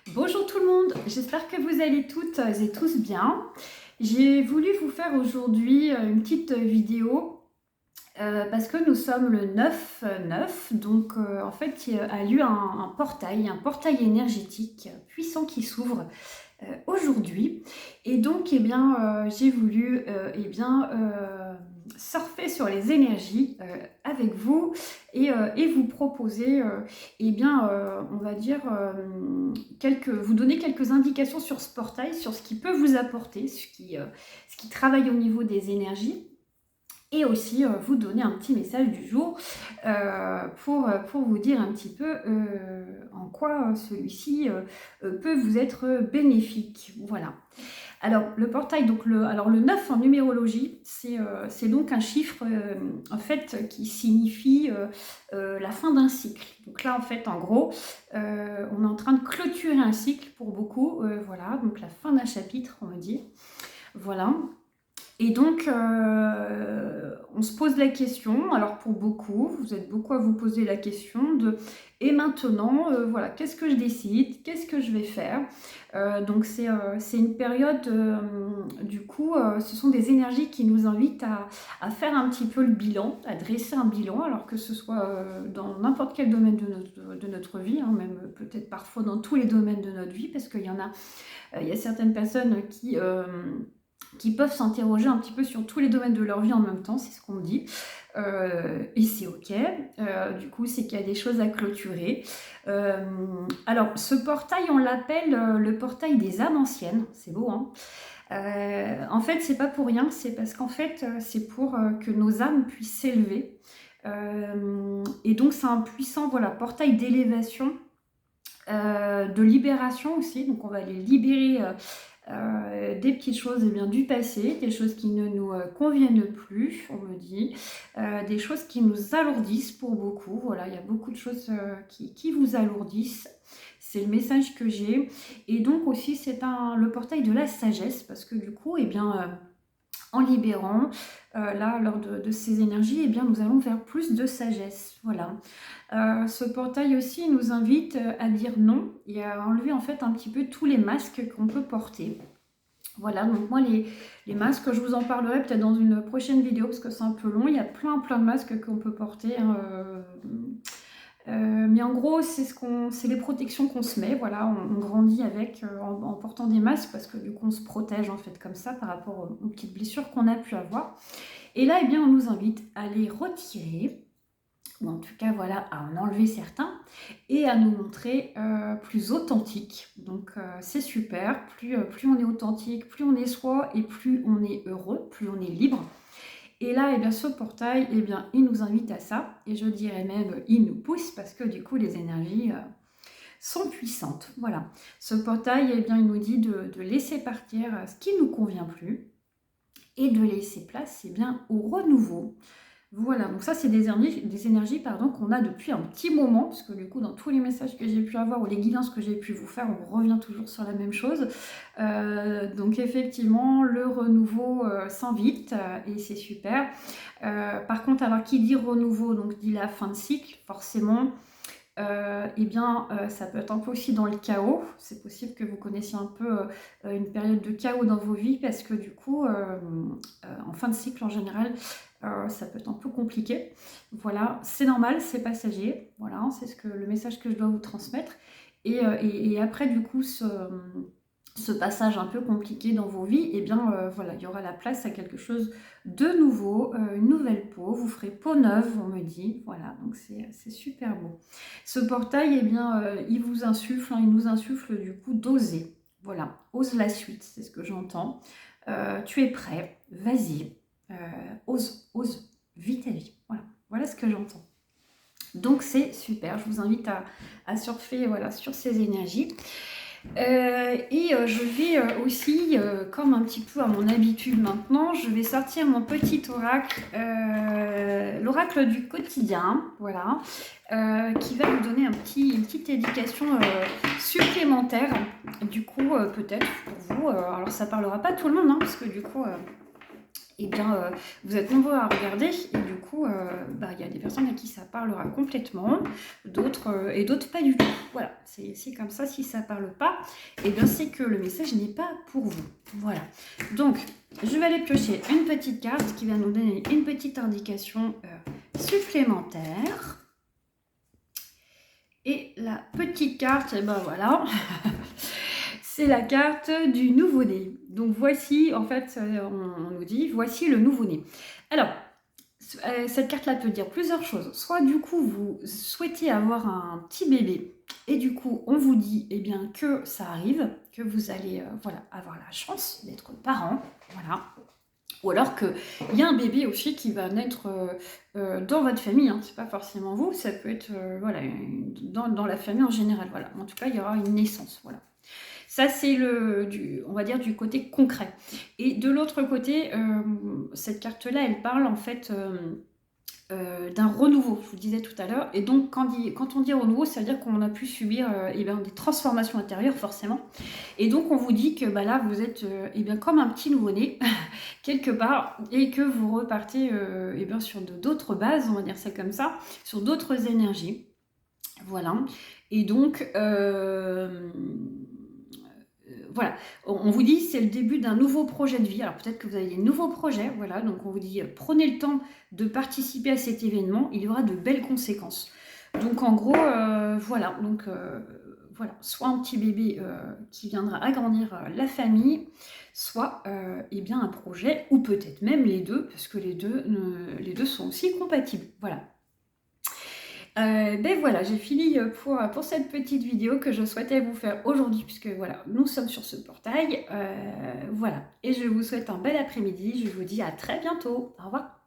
Bonjour tout le monde, j'espère que vous allez toutes et tous bien. J'ai voulu vous faire aujourd'hui une petite vidéo parce que nous sommes le 9/9, donc en fait il y a eu un portail énergétique puissant qui s'ouvre aujourd'hui. Et donc j'ai voulu surfer sur les énergies avec vous et vous proposer on va dire vous donner quelques indications sur ce portail, sur ce qui peut vous apporter, ce qui travaille au niveau des énergies, et aussi vous donner un petit message du jour pour vous dire un petit peu en quoi celui-ci peut vous être bénéfique. Voilà. Alors le portail, le 9 en numérologie, c'est donc un chiffre en fait qui signifie la fin d'un cycle. Donc là en fait en gros on est en train de clôturer un cycle pour beaucoup, voilà, donc la fin d'un chapitre on me dit. Voilà. Et donc, on se pose la question, alors pour beaucoup, vous êtes beaucoup à vous poser la question de et maintenant, voilà, qu'est-ce que je décide? Qu'est-ce que je vais faire? Donc c'est une période, du coup, ce sont des énergies qui nous invitent à faire un petit peu le bilan, à dresser un bilan, alors que ce soit dans n'importe quel domaine de notre vie, hein, même peut-être parfois dans tous les domaines de notre vie, parce qu'il y en a, il y a certaines personnes qui peuvent s'interroger un petit peu sur tous les domaines de leur vie en même temps, c'est ce qu'on me dit. Et c'est ok. Du coup, c'est qu'il y a des choses à clôturer. Alors, ce portail, on l'appelle le portail des âmes anciennes. C'est beau, hein. En fait, c'est pas pour rien, c'est parce qu'en fait, c'est pour que nos âmes puissent s'élever. Et donc, c'est un puissant, voilà, portail d'élévation, de libération aussi. Donc, on va aller libérer des petites choses du passé, des choses qui ne nous conviennent plus, on me dit, des choses qui nous alourdissent pour beaucoup. Voilà, il y a beaucoup de choses qui vous alourdissent. C'est le message que j'ai. Et donc aussi, c'est le portail de la sagesse, parce que du coup, en libérant, là, lors de ces énergies, nous allons vers plus de sagesse. Voilà. Ce portail aussi nous invite à dire non et à enlever en fait un petit peu tous les masques qu'on peut porter. Voilà, donc moi les masques, je vous en parlerai peut-être dans une prochaine vidéo parce que c'est un peu long. Il y a plein de masques qu'on peut porter, hein, mais en gros, c'est les protections qu'on se met. Voilà, on grandit avec en portant des masques parce que du coup, on se protège en fait comme ça par rapport aux petites blessures qu'on a pu avoir. Et là, on nous invite à les retirer, ou en tout cas, voilà, à en enlever certains et à nous montrer plus authentiques. Donc, c'est super. Plus on est authentique, plus on est soi et plus on est heureux, plus on est libre. Et là, ce portail, il nous invite à ça. Et je dirais même, il nous pousse parce que du coup, les énergies sont puissantes. Voilà. Ce portail, il nous dit de laisser partir ce qui ne nous convient plus et de laisser place au renouveau. Voilà, donc ça c'est des énergies qu'on a depuis un petit moment, parce que du coup dans tous les messages que j'ai pu avoir ou les guidances que j'ai pu vous faire, on revient toujours sur la même chose. Donc effectivement, le renouveau s'invite et c'est super. Par contre, alors qui dit renouveau, donc dit la fin de cycle, forcément. Ça peut être un peu aussi dans le chaos. C'est possible que vous connaissiez un peu une période de chaos dans vos vies parce que du coup, en fin de cycle en général, ça peut être un peu compliqué. Voilà, c'est normal, c'est passager. Voilà, c'est le message que je dois vous transmettre. Et après, du coup, ce passage un peu compliqué dans vos vies, voilà, il y aura la place à quelque chose de nouveau, une nouvelle peau, vous ferez peau neuve, on me dit, voilà, donc c'est super beau. Ce portail, il vous insuffle, il nous insuffle du coup d'oser, voilà, ose la suite, c'est ce que j'entends, tu es prêt, vas-y, ose, vis ta vie, voilà ce que j'entends. Donc c'est super, je vous invite à surfer, voilà, sur ces énergies. Je vais aussi, comme un petit peu à mon habitude maintenant, je vais sortir mon petit oracle, l'oracle du quotidien, voilà, qui va vous donner une petite éducation supplémentaire, du coup, peut-être pour vous. Alors ça parlera pas à tout le monde, hein, parce que du coup, eh bien, vous êtes nombreux à regarder et du coup, il y a des personnes à qui ça parlera complètement, d'autres et d'autres pas du tout. Voilà, c'est comme ça, si ça parle pas, eh bien c'est que le message n'est pas pour vous. Voilà, donc je vais aller piocher une petite carte qui va nous donner une petite indication supplémentaire. Et la petite carte, et ben voilà, c'est la carte du nouveau-né. Donc voici, en fait, on nous dit, voici le nouveau-né. Alors, cette carte-là peut dire plusieurs choses. Soit du coup, vous souhaitez avoir un petit bébé, et du coup, on vous dit eh bien, que ça arrive, que vous allez voilà, avoir la chance d'être parent. Voilà. Ou alors qu'il y a un bébé aussi qui va naître dans votre famille, hein. C'est pas forcément vous, ça peut être voilà, dans la famille en général. Voilà. En tout cas, il y aura une naissance. Voilà. Ça, c'est on va dire du côté concret. Et de l'autre côté, cette carte-là, elle parle en fait d'un renouveau, je vous le disais tout à l'heure. Et donc, quand on dit renouveau, ça veut dire qu'on a pu subir des transformations intérieures, forcément. Et donc, on vous dit que là, vous êtes comme un petit nouveau-né, quelque part, et que vous repartez sur d'autres bases, on va dire ça comme ça, sur d'autres énergies. Voilà. Et donc, voilà, on vous dit c'est le début d'un nouveau projet de vie. Alors peut-être que vous avez des nouveaux projets, voilà, donc on vous dit prenez le temps de participer à cet événement, il y aura de belles conséquences. Donc en gros, voilà, donc voilà, soit un petit bébé qui viendra agrandir la famille, soit un projet, ou peut-être même les deux, parce que les deux sont aussi compatibles. Voilà. Voilà, j'ai fini pour cette petite vidéo que je souhaitais vous faire aujourd'hui, puisque voilà, nous sommes sur ce portail. Voilà, et je vous souhaite un bel après-midi. Je vous dis à très bientôt. Au revoir.